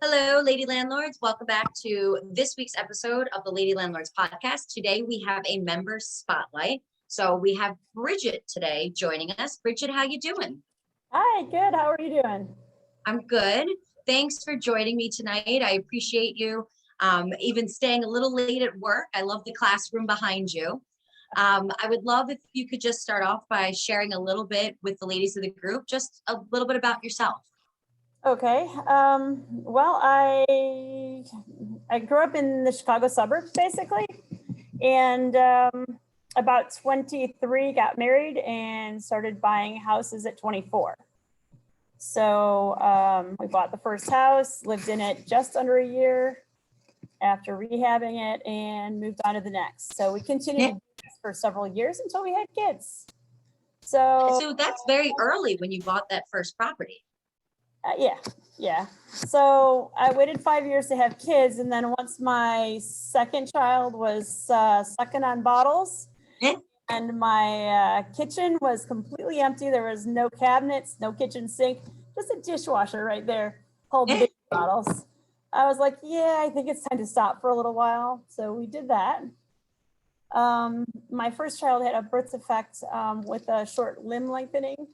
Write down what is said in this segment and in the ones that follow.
Hello, Lady Landlords. Welcome back to this week's episode of the Lady Landlords podcast. Today we have a member spotlight. So we have Bridgette today joining us. Bridgette, how you doing? Hi, good. How are you doing? I'm good. Thanks for joining me tonight. I appreciate you even staying a little late at work. I love the classroom behind you. I would love if you could just start off by sharing a little bit with the ladies of the group, just a little bit about yourself. Okay. Well, I grew up in the Chicago suburbs, basically, and about 23, got married and started buying houses at 24. So we bought the first house, lived in it just under a year after rehabbing it, and moved on to the next. So we continued to do this for several years until we had kids. So that's very early when you bought that first property. Yeah. So I waited 5 years to have kids. And then once my second child was sucking on bottles and my kitchen was completely empty, there was no cabinets, no kitchen sink, just a dishwasher right there, holding big bottles. I was like, yeah, I think it's time to stop for a little while. So we did that. My first child had a birth defect with a short limb lengthening.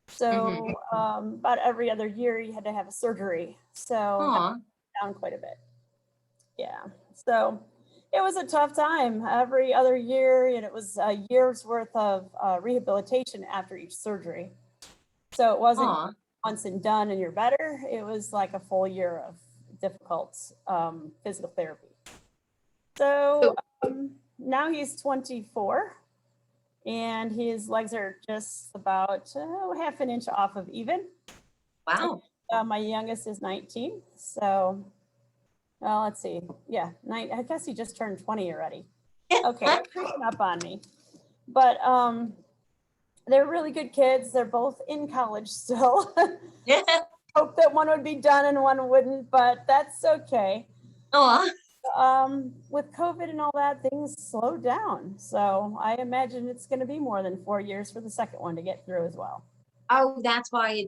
So about every other year you had to have a surgery. So down quite a bit. Yeah. So it was a tough time every other year, and it was a year's worth of rehabilitation after each surgery. So it wasn't once and done and you're better. It was like a full year of difficult physical therapy. So now he's 24. And his legs are just about half an inch off of even. Wow. My youngest is 19. So, well, let's see. Yeah, I guess he just turned 20 already. Okay, creeping up on me. But they're really good kids. They're both in college still. Hope that one would be done and one wouldn't, but that's okay. With COVID and all that, things slowed down. So I imagine it's going to be more than 4 years for the second one to get through as well. Oh, that's why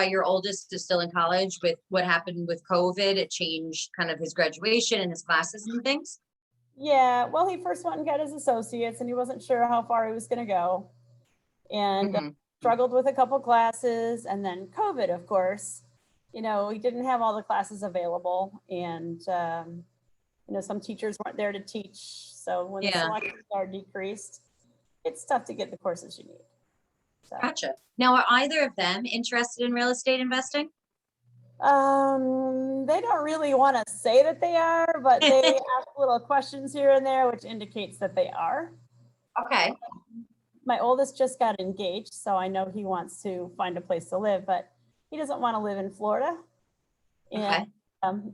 your oldest is still in college. With what happened with COVID, it changed kind of his graduation and his classes and things. Yeah, well, he first went and got his associates and he wasn't sure how far he was going to go, and struggled with a couple classes. And then COVID, of course, he didn't have all the classes available, and some teachers weren't there to teach. So when the selections are decreased, it's tough to get the courses you need. So. Gotcha. Now, are either of them interested in real estate investing? They don't really want to say that they are, but they ask little questions here and there, which indicates that they are. Okay. My oldest just got engaged, so I know he wants to find a place to live, but he doesn't want to live in Florida. And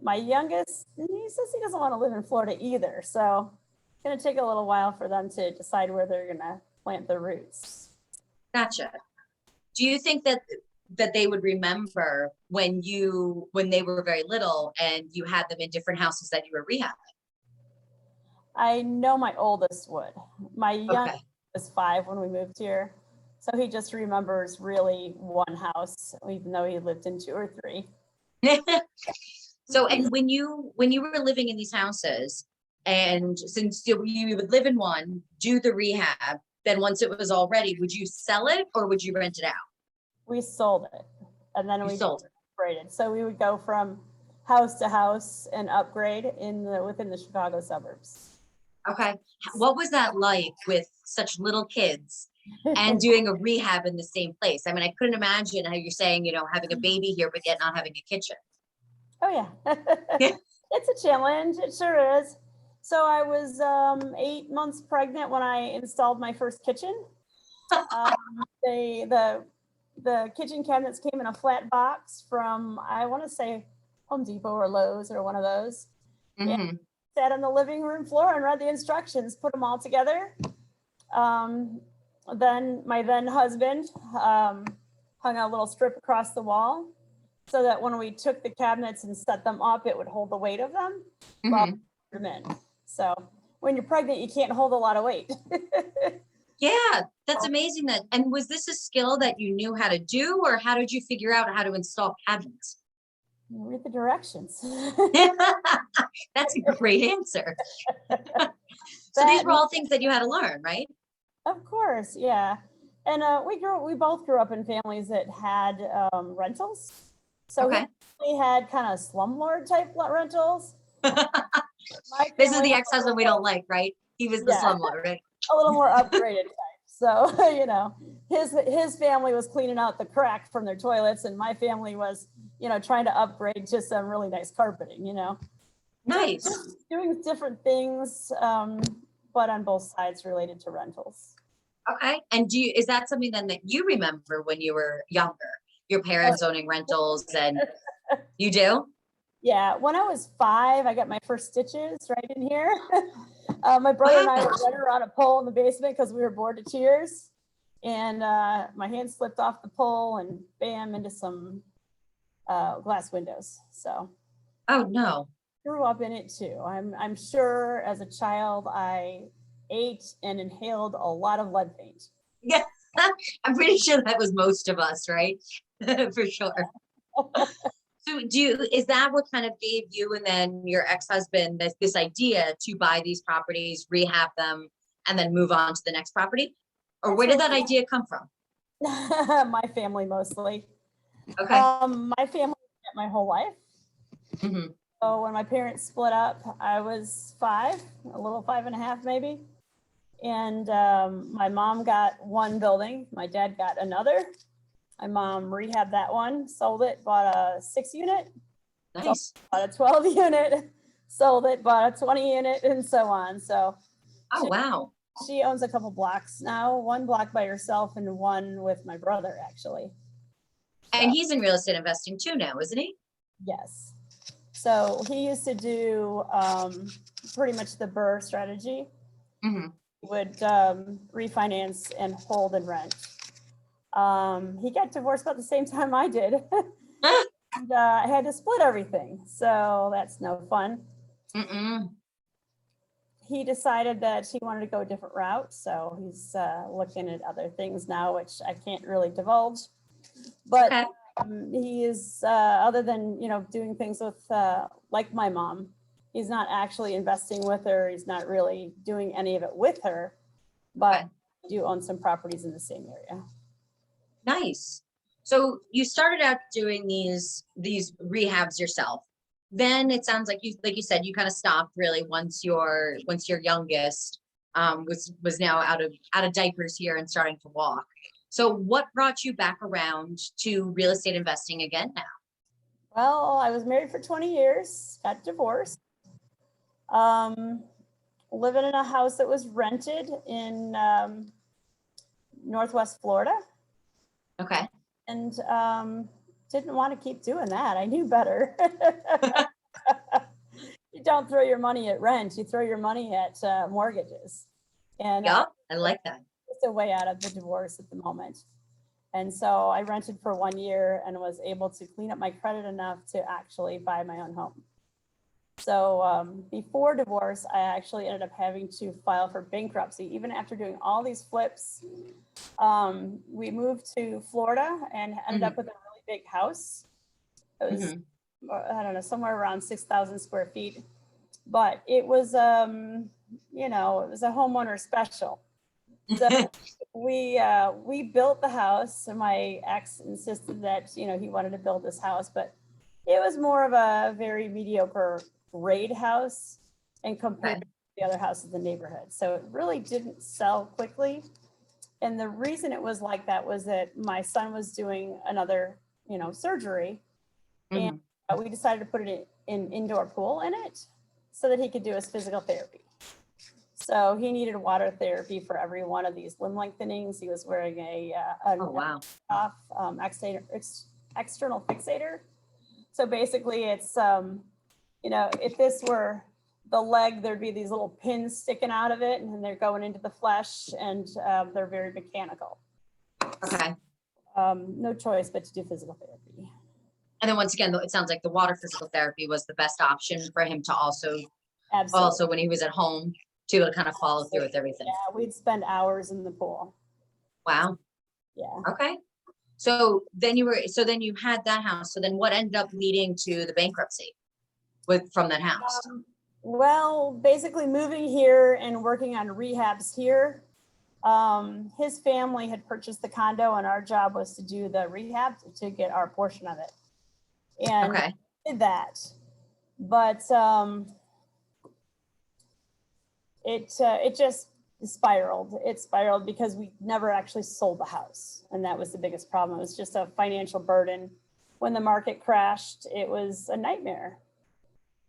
my youngest, he says he doesn't want to live in Florida either. So it's going to take a little while for them to decide where they're going to plant their roots. Gotcha. Do you think that they would remember when they were very little and you had them in different houses that you were rehabbing? I know my oldest would. My youngest was 5 when we moved here. So he just remembers really one house, even though he lived in 2 or 3. So, and when you were living in these houses, and since you would live in one, do the rehab, then once it was all ready, would you sell it or would you rent it out? We sold it, and then we upgraded. So we would go from house to house and upgrade within the Chicago suburbs. Okay. What was that like with such little kids and doing a rehab in the same place? I mean, I couldn't imagine how you're saying, having a baby here, but yet not having a kitchen. Oh, yeah. It's a challenge. It sure is. So I was 8 months pregnant when I installed my first kitchen. The kitchen cabinets came in a flat box from, I want to say, Home Depot or Lowe's or one of those. And sat on the living room floor and read the instructions, put them all together. Then my then husband hung a little strip across the wall so that when we took the cabinets and set them up, it would hold the weight of them while we put them in. So when you're pregnant, you can't hold a lot of weight. Yeah, that's amazing that. And was this a skill that you knew how to do, or how did you figure out how to install cabinets? Read the directions. That's a great answer. So these That, were all things that you had to learn, right? of course, yeah. And we both grew up in families that had rentals. So Okay. we had kind of slumlord type rentals. My This is family the had ex-husband we don't like, right? He was the yeah, slumlord, right? a little more upgraded type. So, his family was cleaning out the crack from their toilets, and my family was, trying to upgrade to some really nice carpeting. Nice. Just doing different things, but on both sides related to rentals. Okay. And is that something then that you remember when you were younger? Your parents owning rentals, and you do? Yeah, when I was 5, I got my first stitches right in here. My brother and I were running around a pole in the basement because we were bored to tears. And my hand slipped off the pole and bam, into some glass windows. So Oh no. grew up in it too. I'm sure as a child I ate and inhaled a lot of lead paint. Yeah. I'm pretty sure that was most of us, right? For sure. So is that what kind of gave you and then your ex-husband this idea to buy these properties, rehab them, and then move on to the next property? Or where did that idea come from? My family mostly. Okay. My family my whole life. Mm-hmm. So when my parents split up, I was 5, a little 5.5 maybe. And my mom got one building, my dad got another. My mom rehabbed that one, sold it, bought a 6-unit, Nice. bought a 12-unit, sold it, bought a 20-unit, and so on. So Oh, wow. she owns a couple blocks now, one block by herself and one with my brother, actually. And he's in real estate investing too now, isn't he? Yes. So he used to do pretty much the BRRRR strategy. Mm-hmm. Would refinance and hold and rent. He got divorced about the same time I did. And I had to split everything. So that's no fun. Mm-mm. He decided that he wanted to go a different route. So he's looking at other things now, which I can't really divulge. But Okay. he is, other than, doing things with, like my mom, he's not actually investing with her. He's not really doing any of it with her, but Okay. do own some properties in the same area. Nice. So you started out doing these rehabs yourself. Then it sounds like you said, you kind of stopped really once your youngest was now out of diapers here and starting to walk. So what brought you back around to real estate investing again now? Well, I was married for 20 years, got divorced, living in a house that was rented in Northwest Florida. Okay. And didn't want to keep doing that. I knew better. You don't throw your money at rent, you throw your money at mortgages. And Yeah, I like that. it's a way out of the divorce at the moment. And so I rented for 1 year and was able to clean up my credit enough to actually buy my own home. So before divorce, I actually ended up having to file for bankruptcy. Even after doing all these flips, we moved to Florida and ended up with a really big house. It was, I don't know, somewhere around 6,000 square feet. But it was, it was a homeowner special. So we built the house, and my ex insisted that, he wanted to build this house, but it was more of a very mediocre grade house and compared to the other houses in the neighborhood. So it really didn't sell quickly. And the reason it was like that was that my son was doing another, surgery. And we decided to put an indoor pool in it so that he could do his physical therapy. So he needed water therapy for every one of these limb lengthenings. He was wearing external fixator. So basically it's, if this were the leg, there'd be these little pins sticking out of it, and then they're going into the flesh, and they're very mechanical. Okay. No choice but to do physical therapy. And then once again, it sounds like the water physical therapy was the best option for him to also Absolutely. when he was at home. to be able to kind of follow through with everything. Yeah, we'd spend hours in the pool. Wow. Yeah. Okay. So then you had that house. So then what ended up leading to the bankruptcy from that house? Well, basically moving here and working on rehabs here. His family had purchased the condo and our job was to do the rehab to get our portion of it. And Okay. did that. But it just spiraled. It spiraled because we never actually sold the house. And that was the biggest problem. It was just a financial burden. When the market crashed, it was a nightmare.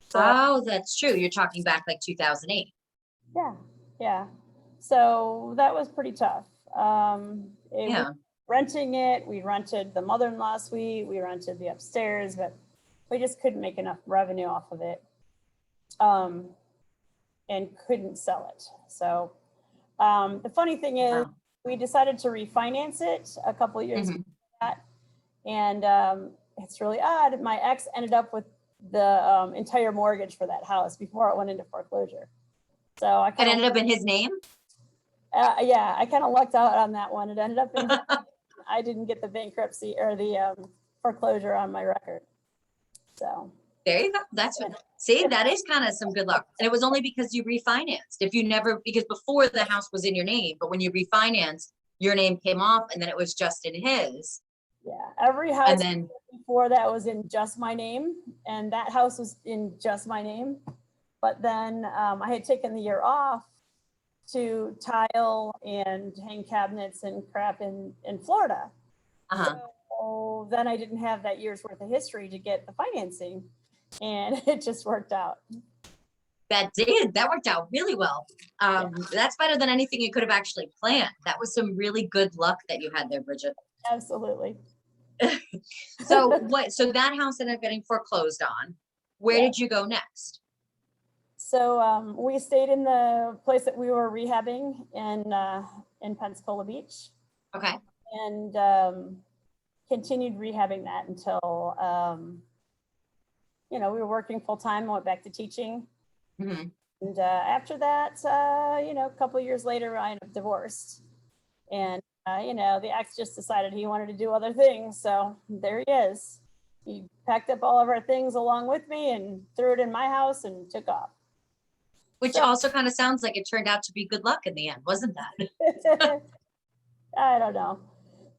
So, oh, that's true. You're talking back like 2008. yeah, yeah. So that was pretty tough. Yeah. Renting it, we rented the mother-in-law suite, we rented the upstairs, but we just couldn't make enough revenue off of it. And couldn't sell it. So the funny thing is, we decided to refinance it a couple of years before that. And it's really odd. My ex ended up with the entire mortgage for that house before it went into foreclosure. So It ended up in his name? Yeah, I kind of lucked out on that one. It ended up in, I didn't get the bankruptcy or the foreclosure on my record. So there you go. That's what, see, that is kind of some good luck. And it was only because you refinanced. Because before the house was in your name, but when you refinanced, your name came off and then it was just in his. Yeah, every house and then before that was in just my name, and that house was in just my name. But then I had taken the year off to tile and hang cabinets and crap in Florida. So then I didn't have that year's worth of history to get the financing, and it just worked out. That worked out really well. That's better than anything you could have actually planned. That was some really good luck that you had there, Bridgette. Absolutely. So that house ended up getting foreclosed on. Where did you go next? So we stayed in the place that we were rehabbing in Pensacola Beach. Okay. And continued rehabbing that until we were working full time. Went back to teaching. Mm-hmm. And after that, a couple of years later, I ended up divorced. And the ex just decided he wanted to do other things. So there he is. He packed up all of our things along with me and threw it in my house and took off. Which also kind of sounds like it turned out to be good luck in the end, wasn't that? I don't know.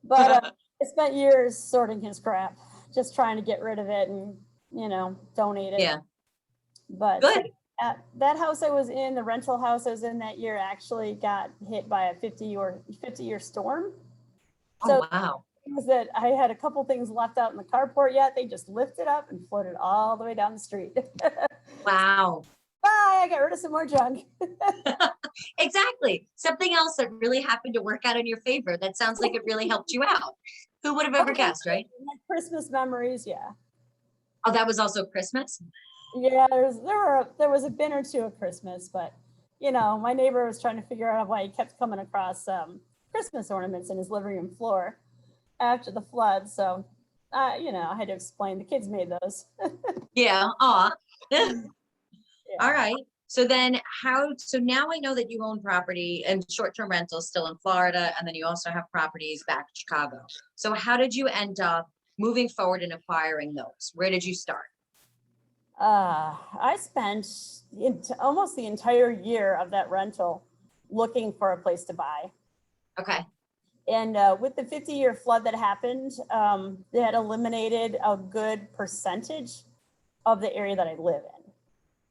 But I spent years sorting his crap, just trying to get rid of it and, donate it. Yeah. But good. That house I was in, the rental house I was in that year, actually got hit by a 50-year storm. Oh, wow. It was that I had a couple things left out in the carport yet. They just lifted up and floated all the way down the street. Wow. Bye, I got rid of some more junk. Exactly. Something else that really happened to work out in your favor. That sounds like it really helped you out. Who would have ever guessed, right? Christmas memories, yeah. Oh, that was also Christmas? Yeah, there was a bin or two of Christmas, but my neighbor was trying to figure out why he kept coming across Christmas ornaments in his living room floor after the flood. So, I had to explain the kids made those. Yeah. Aw. All right. So then so now I know that you own property and short-term rentals still in Florida, and then you also have properties back in Chicago. So how did you end up moving forward and acquiring those? Where did you start? I spent almost the entire year of that rental looking for a place to buy. Okay. And with the 50-year flood that happened, they had eliminated a good percentage of the area that I live in.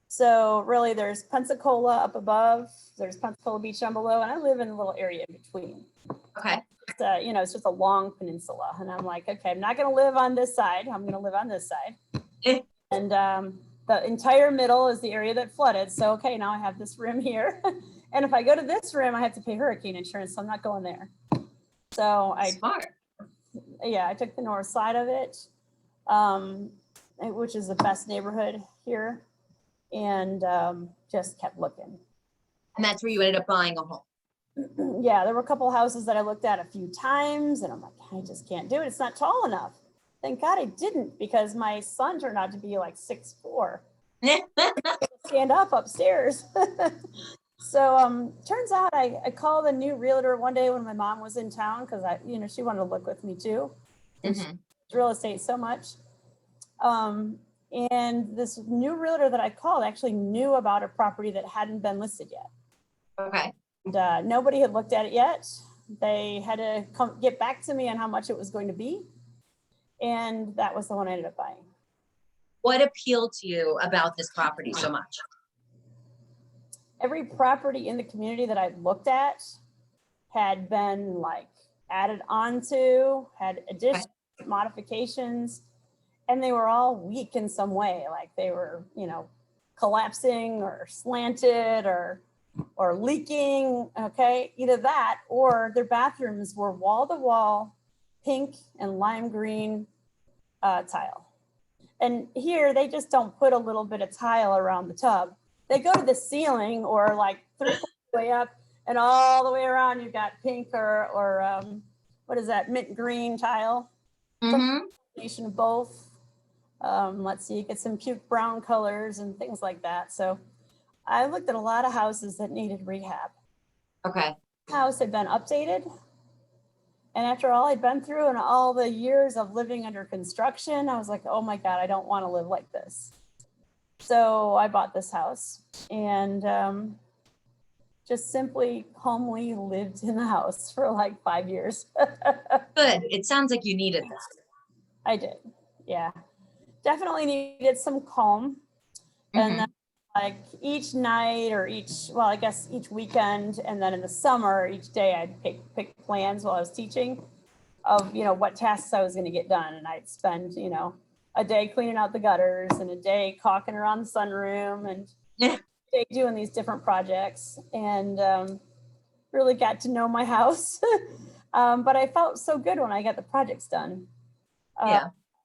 So really there's Pensacola up above, there's Pensacola Beach down below, and I live in a little area in between. Okay. It's just a long peninsula. And I'm like, okay, I'm not going to live on this side. I'm going to live on this side. And the entire middle is the area that flooded. So, okay, now I have this rim here. And if I go to this rim, I have to pay hurricane insurance. So I'm not going there. So Smart. I took the north side of it, which is the best neighborhood here. And just kept looking. And that's where you ended up buying a home. Yeah, there were a couple of houses that I looked at a few times and I'm like, I just can't do it. It's not tall enough. Thank God I didn't, because my son turned out to be like 6'4". Stand up upstairs. Turns out I called a new realtor one day when my mom was in town because she wanted to look with me too. And she real estate so much. And this new realtor that I called actually knew about a property that hadn't been listed yet. Okay. And nobody had looked at it yet. They had to get back to me on how much it was going to be. And that was the one I ended up buying. What appealed to you about this property so much? Every property in the community that I looked at had been like added onto, had additional modifications, and they were all weak in some way. Like they were, collapsing or slanted or leaking. Okay, either that or their bathrooms were wall to wall, pink and lime green tile. And here they just don't put a little bit of tile around the tub. They go to the ceiling or like 3/4 way up, and all the way around you've got pink or what is that, mint green tile. Combination of both. Let's see, you get some puke brown colors and things like that. So I looked at a lot of houses that needed rehab. Okay. House had been updated. And after all I'd been through and all the years of living under construction, I was like, oh my God, I don't want to live like this. So I bought this house and just simply calmly lived in the house for like 5 years. Good. It sounds like you needed this. I did. Yeah. Definitely needed some calm. And then like each night or each weekend, and then in the summer, each day I'd pick plans while I was teaching of, what tasks I was going to get done. And I'd spend, a day cleaning out the gutters and a day caulking around the sunroom and a day doing these different projects, and really got to know my house. But I felt so good when I got the projects done.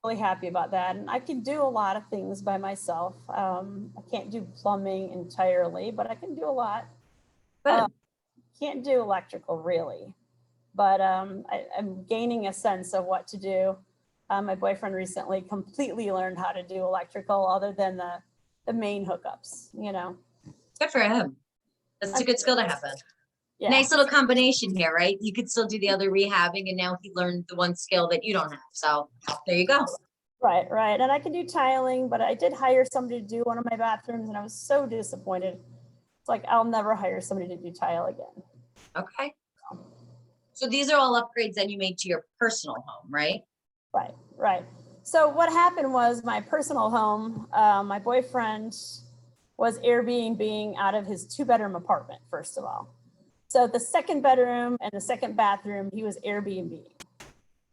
Really happy about that. And I can do a lot of things by myself. I can't do plumbing entirely, but I can do a lot. Can't do electrical really, but I'm gaining a sense of what to do. My boyfriend recently completely learned how to do electrical other than the main hookups, Good for him. That's a good skill to have. Yeah. Nice little combination here, right? You could still do the other rehabbing, and now he learned the one skill that you don't have. So there you go. Right. And I can do tiling, but I did hire somebody to do one of my bathrooms, and I was so disappointed. It's like, I'll never hire somebody to do tile again. Okay. So these are all upgrades that you made to your personal home, right? Right. So what happened was my personal home, my boyfriend was Airbnb-ing out of his 2-bedroom apartment, first of all. So the second bedroom and the second bathroom, he was Airbnb.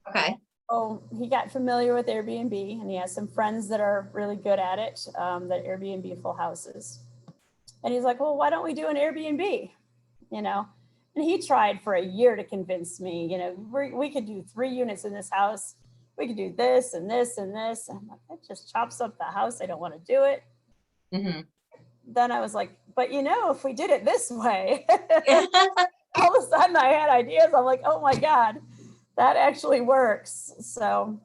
Okay. So he got familiar with Airbnb, and he has some friends that are really good at it, that Airbnb full houses. And he's like, well, why don't we do an Airbnb? And he tried for a year to convince me, we could do 3 units in this house. We could do this and this and this. And I'm like, that just chops up the house. I don't want to do it. Then I was like, but if we did it this way, all of a sudden I had ideas. I'm like, oh my God, that actually works. So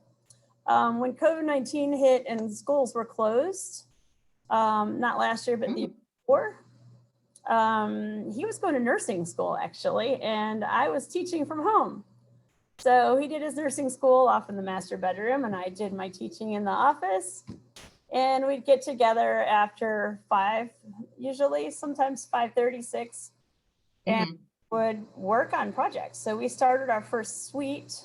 when COVID-19 hit and schools were closed, not last year, but the year before, he was going to nursing school actually, and I was teaching from home. So he did his nursing school off in the master bedroom, and I did my teaching in the office. And we'd get together after 5, usually, sometimes 5:30, 6, and would work on projects. So we started our first suite.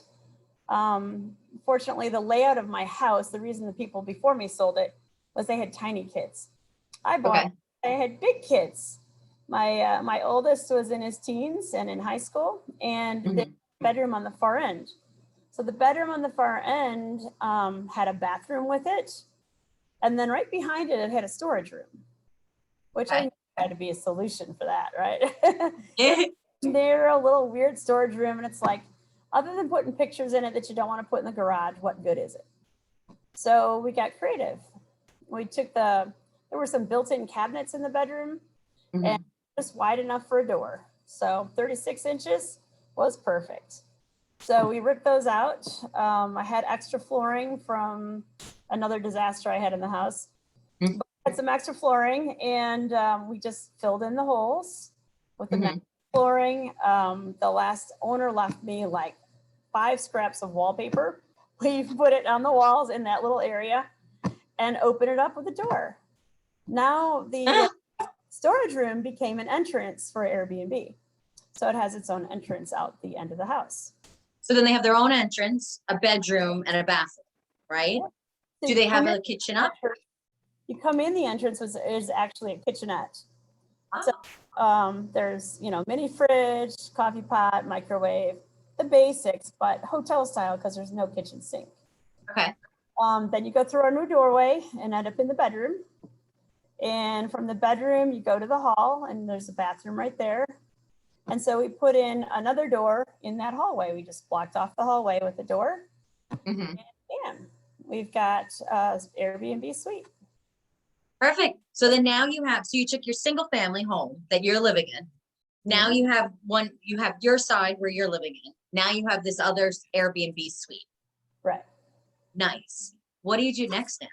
Fortunately, the layout of my house, the reason the people before me sold it was they had tiny kids. I had big kids. My oldest was in his teens and in high school, and the bedroom on the far end. So the bedroom on the far end had a bathroom with it. And then right behind it, it had a storage room, which I knew had to be a solution for that, right? They're a little weird storage room. And it's like, other than putting pictures in it that you don't want to put in the garage, what good is it? So we got creative. We took there were some built-in cabinets in the bedroom and just wide enough for a door. So 36 inches was perfect. So we ripped those out. I had extra flooring from another disaster I had in the house. But I had some extra flooring, and we just filled in the holes. with the metal flooring. The last owner left me like 5 scraps of wallpaper. We put it on the walls in that little area and open it up with a door. Now the storage room became an entrance for Airbnb. So it has its own entrance out the end of the house. So then they have their own entrance, a bedroom, and a bathroom, right? So Do they have a kitchen up? You come in, the entrance is actually a kitchenette. Oh. So there's, mini fridge, coffee pot, microwave, the basics, but hotel style because there's no kitchen sink. Okay. Then you go through our new doorway and end up in the bedroom. And from the bedroom, you go to the hall and there's a bathroom right there. And so we put in another door in that hallway. We just blocked off the hallway with the door. And bam, we've got Airbnb suite. Perfect. So then now so you took your single family home that you're living in. Now you have your side where you're living in. Now you have this other Airbnb suite. Right. Nice. What do you do next now?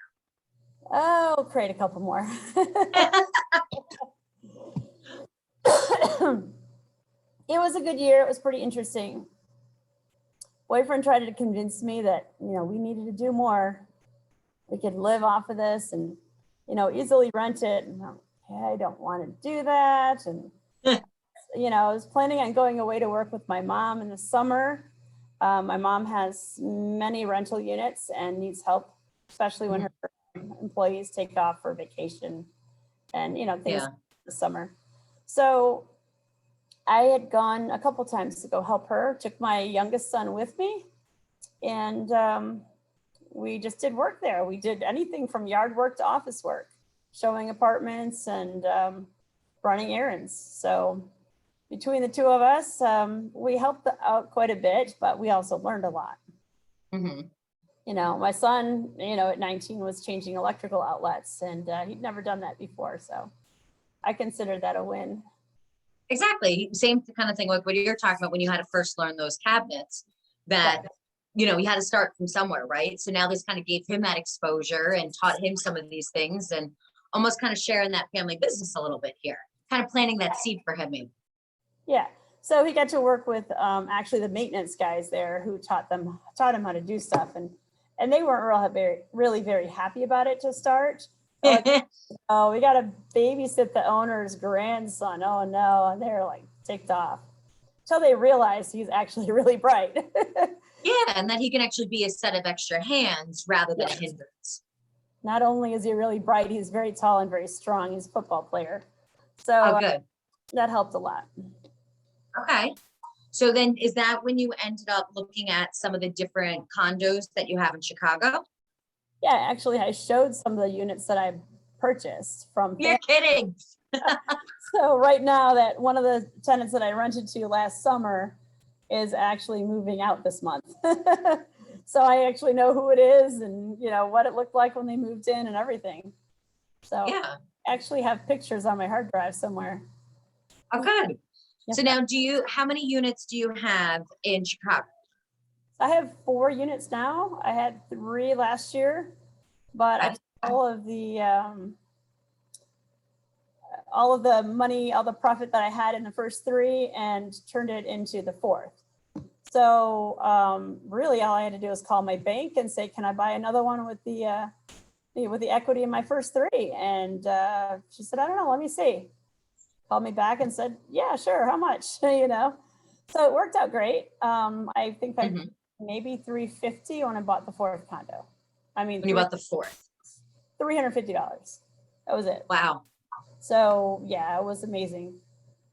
Oh, create a couple more. It was a good year. It was pretty interesting. Boyfriend tried to convince me that, we needed to do more. We could live off of this and, easily rent it. And I don't want to do that. And, I was planning on going away to work with my mom in the summer. My mom has many rental units and needs help, especially when her employees take off for vacation and, things in the summer. So I had gone a couple times to go help her, took my youngest son with me, and we just did work there. We did anything from yard work to office work, showing apartments and running errands. So between the two of us, we helped out quite a bit, but we also learned a lot. My son, at 19 was changing electrical outlets and he'd never done that before. So I consider that a win. Exactly. Same kind of thing like what you're talking about when you had to first learn those cabinets that, you had to start from somewhere, right? So now this kind of gave him that exposure and taught him some of these things and almost kind of sharing that family business a little bit here, kind of planting that seed for him maybe. Yeah. So he got to work with actually the maintenance guys there who taught him how to do stuff. And they weren't really very happy about it to start. Like, oh, we got to babysit the owner's grandson. Oh no. And they're like ticked off until they realized he's actually really bright. Yeah. And that he can actually be a set of extra hands rather than a hindrance. Not only is he really bright, he's very tall and very strong. He's a football player. So good. That helped a lot. Okay. So then is that when you ended up looking at some of the different condos that you have in Chicago? Yeah, actually, I showed some of the units that I purchased from. You're kidding. So right now that one of the tenants that I rented to last summer is actually moving out this month. So I actually know who it is and, what it looked like when they moved in and everything. So yeah, I actually have pictures on my hard drive somewhere. Oh, good. Yeah. So now how many units do you have in Chicago? I have 4 units now. I had 3 last year, but I took all of the money, all the profit that I had in the first 3 and turned it into the 4th. So really all I had to do was call my bank and say, can I buy another one with the equity in my first 3? And she said, I don't know, let me see. Called me back and said, yeah, sure. How much? So it worked out great. I think I maybe $350 when I bought the 4th condo. I mean, when you bought the 4th, $350. That was it. Wow. So yeah, it was amazing.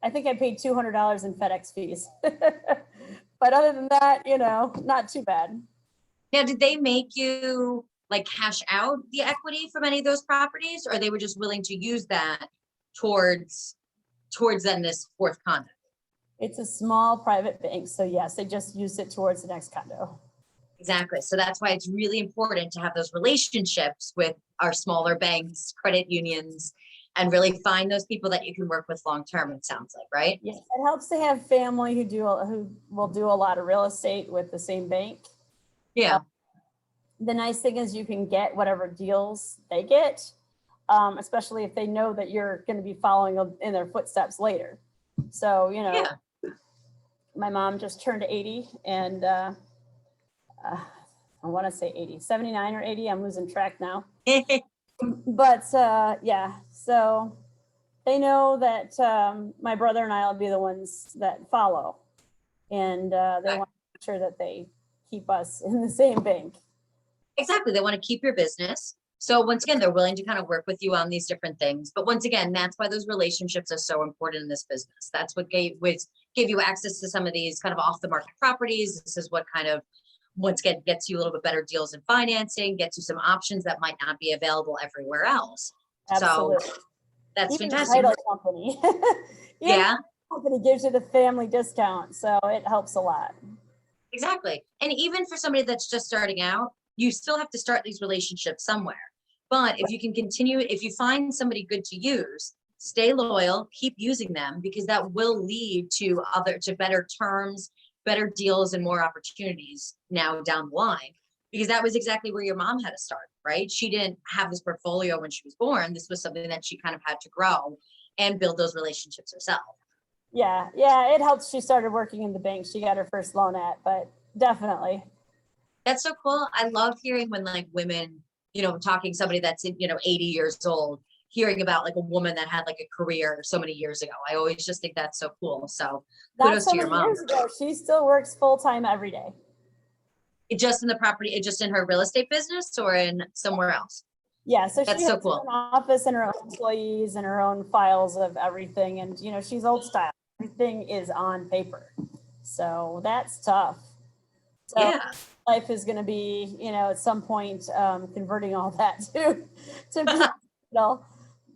I think I paid $200 in FedEx fees. But other than that, not too bad. Now, did they make you like cash out the equity from any of those properties, or they were just willing to use that towards then this 4th condo? It's a small private bank. So yes, they just used it towards the next condo. Exactly. So that's why it's really important to have those relationships with our smaller banks, credit unions, and really find those people that you can work with long-term, it sounds like, right? Yes, it helps to have family who will do a lot of real estate with the same bank. Yeah. The nice thing is you can get whatever deals they get, especially if they know that you're going to be following in their footsteps later. So, Yeah. my mom just turned 80 and I want to say 80, 79 or 80. I'm losing track now. But yeah, so they know that my brother and I will be the ones that follow. And they want to make sure that they keep us in the same bank. Exactly. They want to keep your business. So once again, they're willing to kind of work with you on these different things. But once again, that's why those relationships are so important in this business. That's what gave you access to some of these kind of off the market properties. This is what kind of once again gets you a little bit better deals in financing, gets you some options that might not be available everywhere else. Absolutely. So that's Even fantastic. the title company. Yeah. The company gives you the family discount, so it helps a lot. Exactly. And even for somebody that's just starting out, you still have to start these relationships somewhere. But if you can continue, if you find somebody good to use, stay loyal, keep using them, because that will lead to better terms, better deals, and more opportunities now down the line. Because that was exactly where your mom had to start, right? She didn't have this portfolio when she was born. This was something that she kind of had to grow and build those relationships herself. Yeah, it helps. She started working in the bank. She got her first loan at, but definitely. That's so cool. I love hearing when like women, talking somebody that's 80 years old, hearing about like a woman that had like a career so many years ago. I always just think that's so cool. So kudos to your mom. Years ago, she still works full time every day. Just in the property, just in her real estate business or in somewhere else? Yeah, so that's she so has cool. Her own office and her own employees and her own files of everything. And she's old style. Everything is on paper. So that's tough. So yeah. Life is going to be, at some point, converting all that to digital.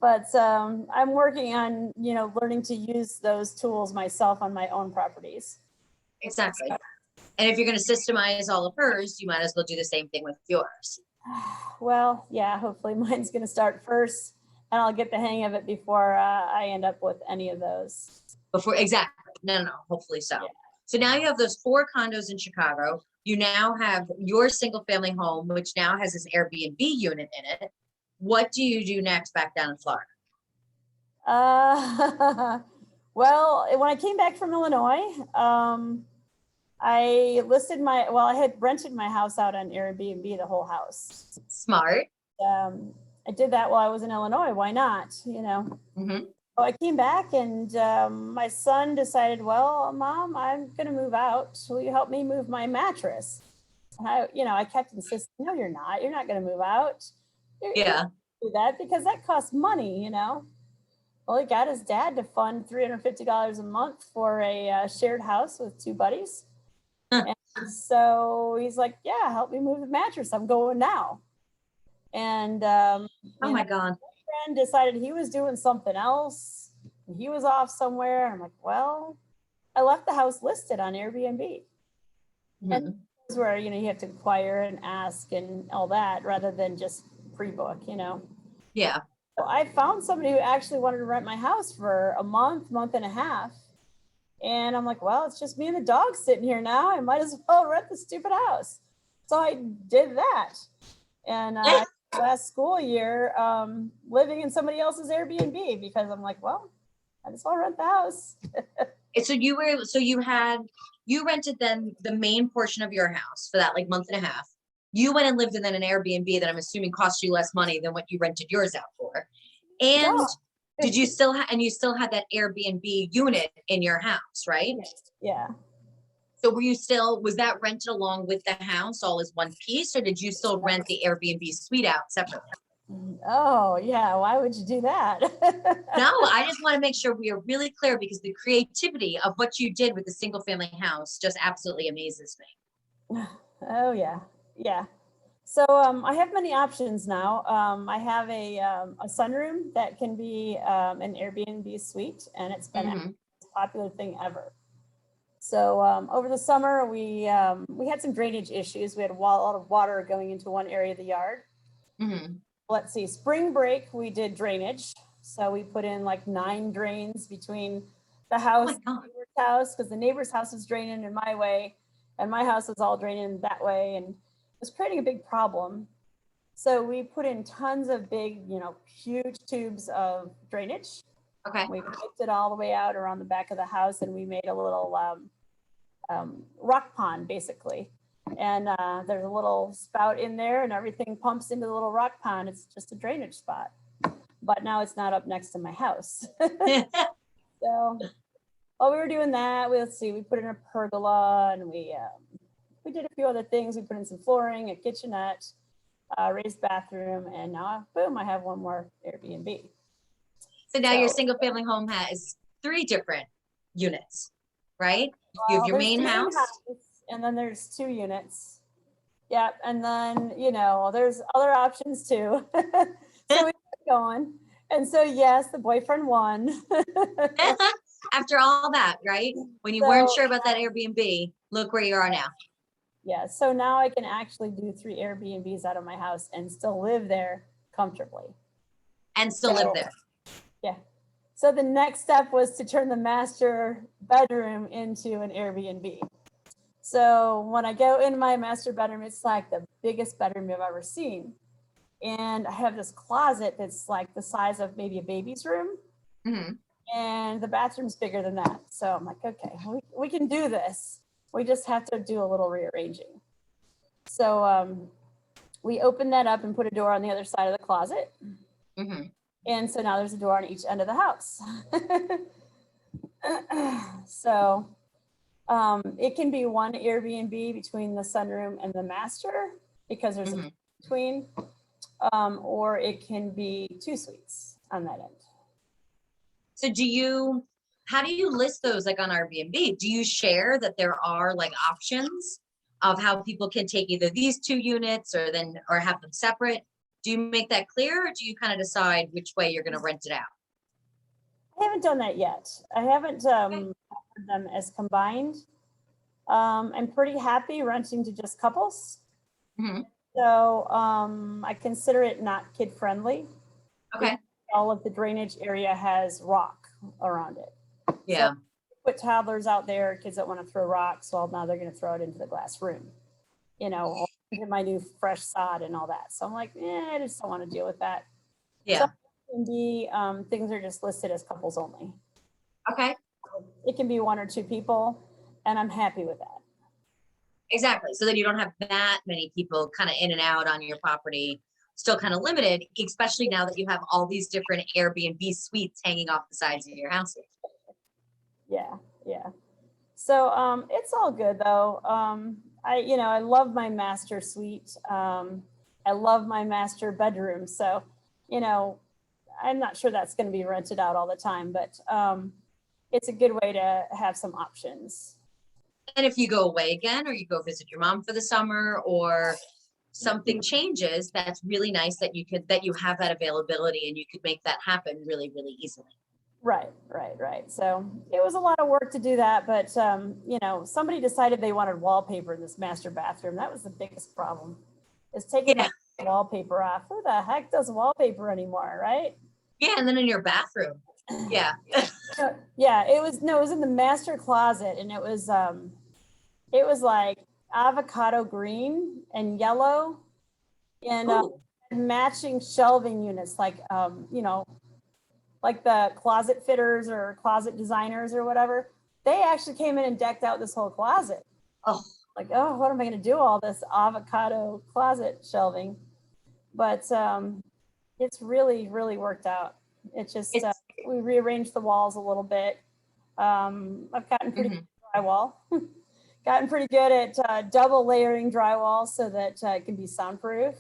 But I'm working on, learning to use those tools myself on my own properties. Exactly. And if you're going to systemize all of hers, you might as well do the same thing with yours. Well, yeah, hopefully mine's going to start first and I'll get the hang of it before I end up with any of those. Exactly. No. Hopefully so. Yeah. So now you have those 4 condos in Chicago. You now have your single family home, which now has this Airbnb unit in it. What do you do next back down in Florida? Well, when I came back from Illinois, I had rented my house out on Airbnb, the whole house. Smart. I did that while I was in Illinois. Why not? Mm-hmm. So I came back and my son decided, well, Mom, I'm going to move out. Will you help me move my mattress? And I kept insisting, no, you're not. You're not going to move out. Yeah. Do that because that costs money, Well, he got his dad to fund $350 a month for a shared house with 2 buddies. And so he's like, yeah, help me move the mattress. I'm going now. And oh my God. My friend decided he was doing something else. He was off somewhere. I'm like, well, I left the house listed on Airbnb. Mm-hmm. And this is where, you have to inquire and ask and all that rather than just pre-book, Yeah. So I found somebody who actually wanted to rent my house for a month and a half. And I'm like, well, it's just me and the dog sitting here now. I might as well rent the stupid house. So I did that. And last school year, living in somebody else's Airbnb because I'm like, well, I just want to rent the house. You rented then the main portion of your house for that like month and a half. You went and lived in then an Airbnb that I'm assuming cost you less money than what you rented yours out for. And did you still you still had that Airbnb unit in your house, right? Yeah. So was that rented along with the house all as one piece, or did you still rent the Airbnb suite out separately? Oh, yeah. Why would you do that? No, I just want to make sure we are really clear because the creativity of what you did with the single family house just absolutely amazes me. Oh, yeah. Yeah. So I have many options now. I have a sunroom that can be an Airbnb suite, and it's been the most popular thing ever. So over the summer, we had some drainage issues. We had a lot of water going into one area of the yard. Mm-hmm. Let's see, spring break, we did drainage. So we put in like 9 drains between the house and the neighbor's house because the neighbor's house was draining in my way and my house was all draining that way. And it was creating a big problem. So we put in tons of big, huge tubes of drainage. Okay. We picked it all the way out around the back of the house, and we made a little rock pond, basically. And there's a little spout in there, and everything pumps into the little rock pond. It's just a drainage spot. But now it's not up next to my house. So while we were doing that, we put in a pergola, and we did a few other things. We put in some flooring, a kitchenette, raised bathroom, and now, boom, I have one more Airbnb. So now your single family home has 3 different units, right? You have your There's main the house. and then there's 2 units. Yep, and then, there's other options too. So we kept going. And so, yes, the boyfriend won. After all that, right? When you weren't sure about that Airbnb, look where you are now. Yeah, so now I can actually do 3 Airbnbs out of my house and still live there comfortably. And still live there. Yeah. So the next step was to turn the master bedroom into an Airbnb. So when I go in my master bedroom, it's like the biggest bedroom you've ever seen. And I have this closet that's like the size of maybe a baby's room. Mm-hmm. And the bathroom's bigger than that. So I'm like, okay, we can do this. We just have to do a little rearranging. So we opened that up and put a door on the other side of the closet. Mm-hmm. And so now there's a door on each end of the house. So it can be one Airbnb between the sunroom and the master because there's a between, or it can be 2 suites on that end. So how do you list those like on Airbnb? Do you share that there are like options of how people can take either these 2 units or have them separate? Do you make that clear, or do you kind of decide which way you're going to rent it out? I haven't done that yet. I haven't offered them as combined. I'm pretty happy renting to just couples. Mm-hmm. So I consider it not kid friendly. Okay. All of the drainage area has rock around it. Yeah. So put toddlers out there, kids that want to throw rocks. Well, now they're going to throw it into the glass room, into my new fresh sod and all that. So I'm like, I just don't want to deal with that. Yeah. So things are just listed as couples only. Okay. It can be 1 or 2 people, and I'm happy with that. Exactly. So then you don't have that many people kind of in and out on your property, still kind of limited, especially now that you have all these different Airbnb suites hanging off the sides of your house. Yeah. So it's all good though. I love my master suite. I love my master bedroom. So, I'm not sure that's going to be rented out all the time, but it's a good way to have some options. And if you go away again, or you go visit your mom for the summer, or something changes, that's really nice that you have that availability and you could make that happen really, really easily. Right. So it was a lot of work to do that, but somebody decided they wanted wallpaper in this master bathroom. That was the biggest problem, is taking that wallpaper off. Who the heck does wallpaper anymore, right? Yeah, and then in your bathroom. Yeah. Yeah, it was in the master closet, and it was like avocado green and yellow, and matching shelving units, like like the closet fitters or closet designers or whatever. They actually came in and decked out this whole closet. Oh, like, what am I going to do all this avocado closet shelving? But it's really, really worked out. It's just we rearranged the walls a little bit. I've gotten pretty good at drywall. Gotten pretty good at double layering drywall so that it can be soundproof.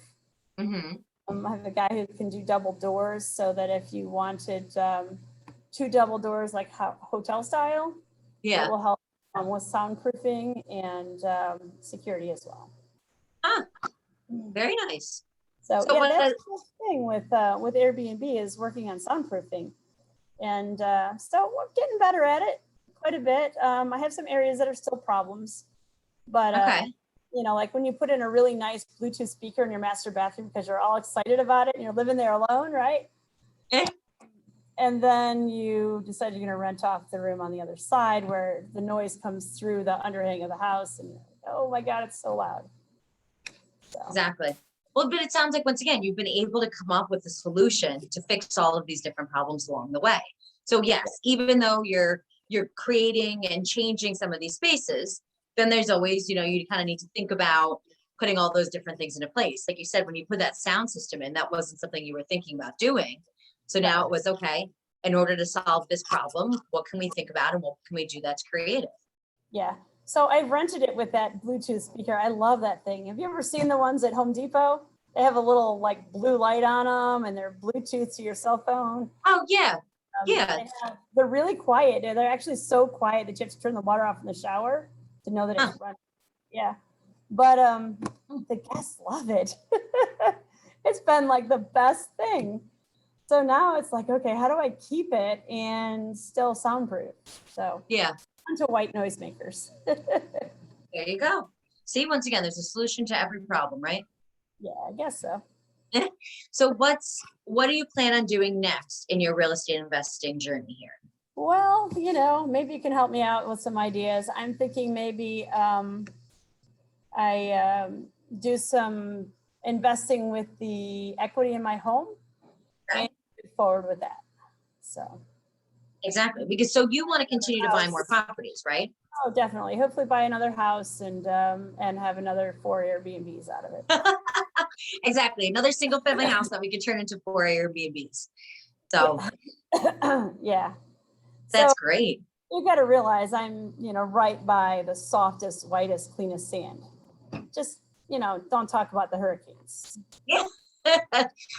Mm-hmm. I have a guy who can do double doors so that if you wanted 2 double doors like hotel style, it will help with soundproofing and security as well. Very nice. So yeah, that's the thing with Airbnb is working on soundproofing, and so we're getting better at it quite a bit. I have some areas that are still problems, but like when you put in a really nice Bluetooth speaker in your master bathroom because you're all excited about it and you're living there alone, right? And then you decide you're going to rent off the room on the other side where the noise comes through the underhang of the house, and oh my God, it's so loud. So. Exactly. Well, but it sounds like, once again, you've been able to come up with a solution to fix all of these different problems along the way. So yes, even though you're creating and changing some of these spaces, then there's always, you know, you kind of need to think about putting all those different things into place. Like you said, when you put that sound system in, that wasn't something you were thinking about doing. So now it was, okay, in order to solve this problem, what can we think about and what can we do that's creative? Yeah. So I rented it with that Bluetooth speaker. I love that thing. Have you ever seen the ones at Home Depot? They have a little like blue light on them and they're Bluetooth to your cell phone. Oh yeah. Yeah. They're really quiet. They're actually so quiet that you have to turn the water off in the shower to know that it's running. Yeah. But the guests love it. It's been like the best thing. So now it's like, okay, how do I keep it and still soundproof? So yeah, onto white noisemakers. There you go. See, once again, there's a solution to every problem, right? Yeah, I guess so. So what do you plan on doing next in your real estate investing journey here? Well, you know, maybe you can help me out with some ideas. I'm thinking maybe I do some investing with the equity in my home and move forward with that. So exactly, because so you want to continue to buy more properties, right? oh, definitely. Hopefully buy another house and have another 4 Airbnbs out of it. Exactly, another single family house that we could turn into 4 Airbnbs. So yeah, that's so great. you got to realize I'm, you know, right by the softest, whitest, cleanest sand. Just, you know, don't talk about the hurricanes. Yeah. All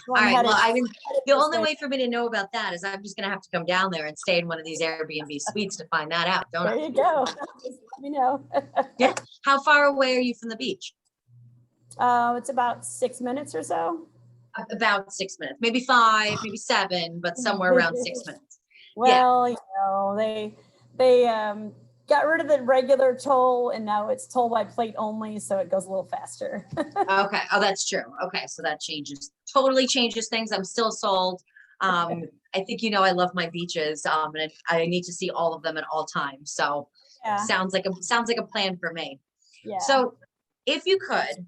right. Well, the only way for me to know about that is I'm just going to have to come down there and stay in one of these Airbnb suites to find that out. Don't I? There you go. Just let me know. Yeah. How far away are you from the beach? It's about 6 minutes or so. About 6 minutes, maybe 5, maybe 7, but somewhere around 6 minutes. Well, you know, they got rid of the regular toll and now it's toll by plate only, so it goes a little faster. Okay. Oh, that's true. Okay. So that totally changes things. I'm still sold. I think, you know, I love my beaches. And I need to see all of them at all times. So Yeah. sounds like a plan for me. Yeah. So if you could,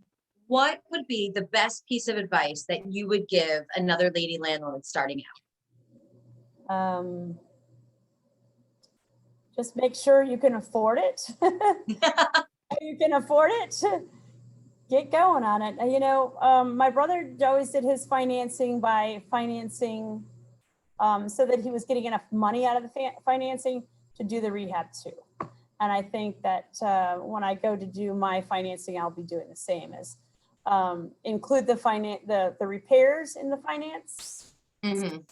what would be the best piece of advice that you would give another lady landlord starting out? Just make sure you can afford it. You can afford it. Get going on it. You know, my brother always did his financing by financing so that he was getting enough money out of the financing to do the rehab too. And I think that when I go to do my financing, I'll be doing the same as include the repairs in the finance to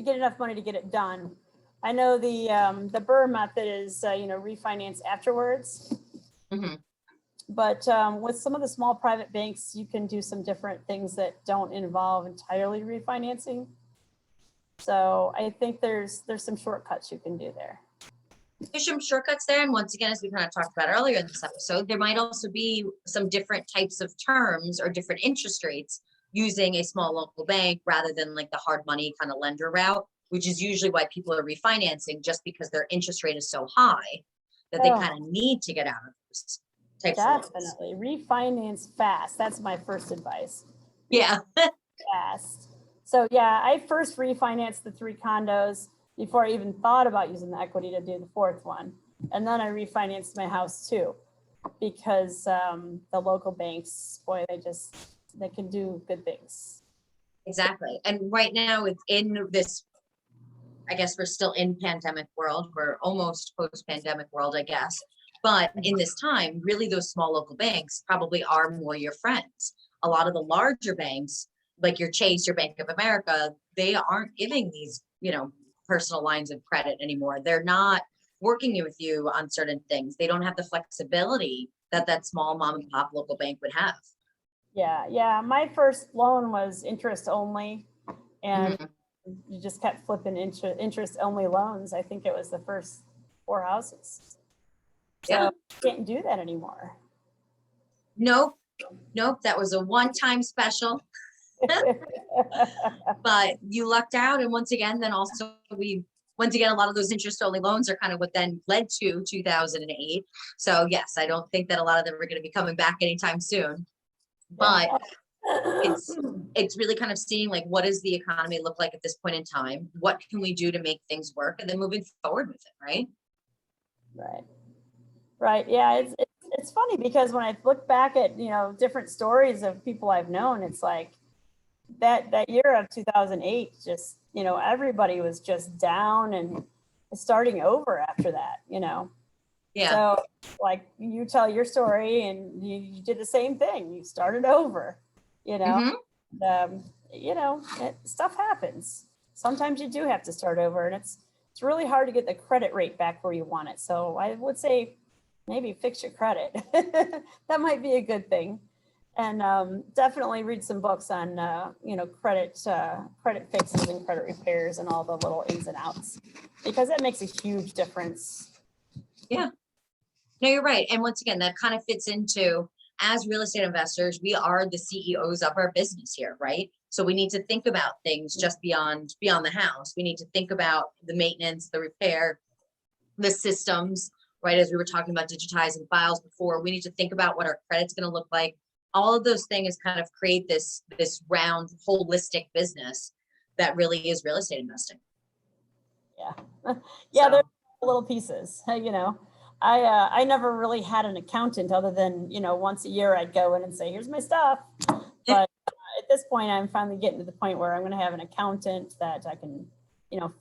get enough money to get it done. I know the Burr method is, you know, refinance afterwards. But with some of the small private banks, you can do some different things that don't involve entirely refinancing. So I think there's some shortcuts you can do there. There's some shortcuts there. And once again, as we kind of talked about earlier in this episode, there might also be some different types of terms or different interest rates using a small local bank rather than like the hard money kind of lender route, which is usually why people are refinancing, just because their interest rate is so high that they kind of need to get out of those types of loans. Definitely refinance fast. That's my first advice. Yeah. Fast. So yeah, I first refinanced the 3 condos before I even thought about using the equity to do the 4th one. And then I refinanced my house too, because the local banks, boy, they can do good things. Exactly. And right now in this, I guess we're still in pandemic world. We're almost post-pandemic world, I guess. But in this time, really those small local banks probably are more your friends. A lot of the larger banks, like your Chase, your Bank of America, they aren't giving these, you know, personal lines of credit anymore. They're not working with you on certain things. They don't have the flexibility that small mom and pop local bank would have. Yeah. My first loan was interest only, and you just kept flipping interest only loans. I think it was the first 4 houses. So you can't do that anymore. Nope. That was a one-time special. But you lucked out. And once again, then also a lot of those interest only loans are kind of what then led to 2008. So yes, I don't think that a lot of them are going to be coming back anytime soon. But it's really kind of seeing like, what does the economy look like at this point in time? What can we do to make things work? And then moving forward with it, right? Right. Yeah. It's funny because when I look back at, different stories of people I've known, it's like that year of 2008, just, everybody was just down and starting over after that, Yeah. So like you tell your story and you did the same thing. You started over, stuff happens. Sometimes you do have to start over, and it's really hard to get the credit rate back where you want it. So I would say maybe fix your credit. That might be a good thing. And definitely read some books on, credit fixes and credit repairs and all the little ins and outs, because that makes a huge difference. Yeah. No, you're right. And once again, that kind of fits into, as real estate investors, we are the CEOs of our business here, right? So we need to think about things just beyond the house. We need to think about the maintenance, the repair, the systems, right? As we were talking about digitizing files before, we need to think about what our credit's going to look like. All of those things kind of create this round, holistic business that really is real estate investing. Yeah. Yeah, so there's little pieces, I never really had an accountant other than, once a year I'd go in and say, here's my stuff. But at this point, I'm finally getting to the point where I'm going to have an accountant that I can,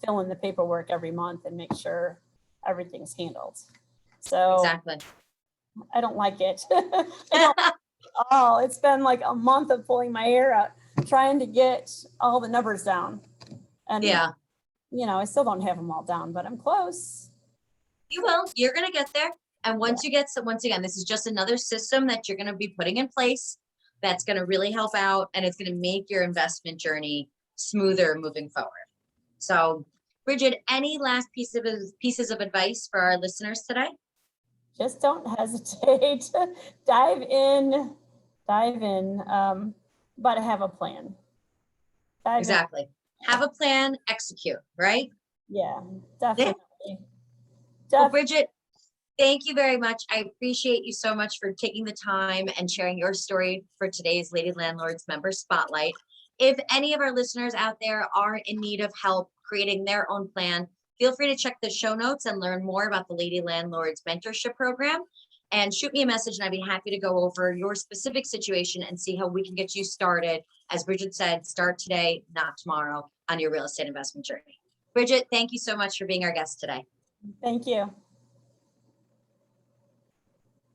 fill in the paperwork every month and make sure everything's handled. So exactly. I don't like it. It's been like a month of pulling my hair out, trying to get all the numbers down. And yeah, I still don't have them all down, but I'm close. You will. You're going to get there. And once again, this is just another system that you're going to be putting in place that's going to really help out, and it's going to make your investment journey smoother moving forward. So, Bridgette, any last pieces of advice for our listeners today? Just don't hesitate. Dive in, but have a plan. Exactly. Have a plan, execute, right? Yeah, definitely. Well, Bridgette, thank you very much. I appreciate you so much for taking the time and sharing your story for today's Lady Landlords Member Spotlight. If any of our listeners out there are in need of help creating their own plan, feel free to check the show notes and learn more about the Lady Landlords Mentorship Program, and shoot me a message and I'd be happy to go over your specific situation and see how we can get you started. As Bridgette said, start today, not tomorrow, on your real estate investment journey. Bridgette, thank you so much for being our guest today. Thank you.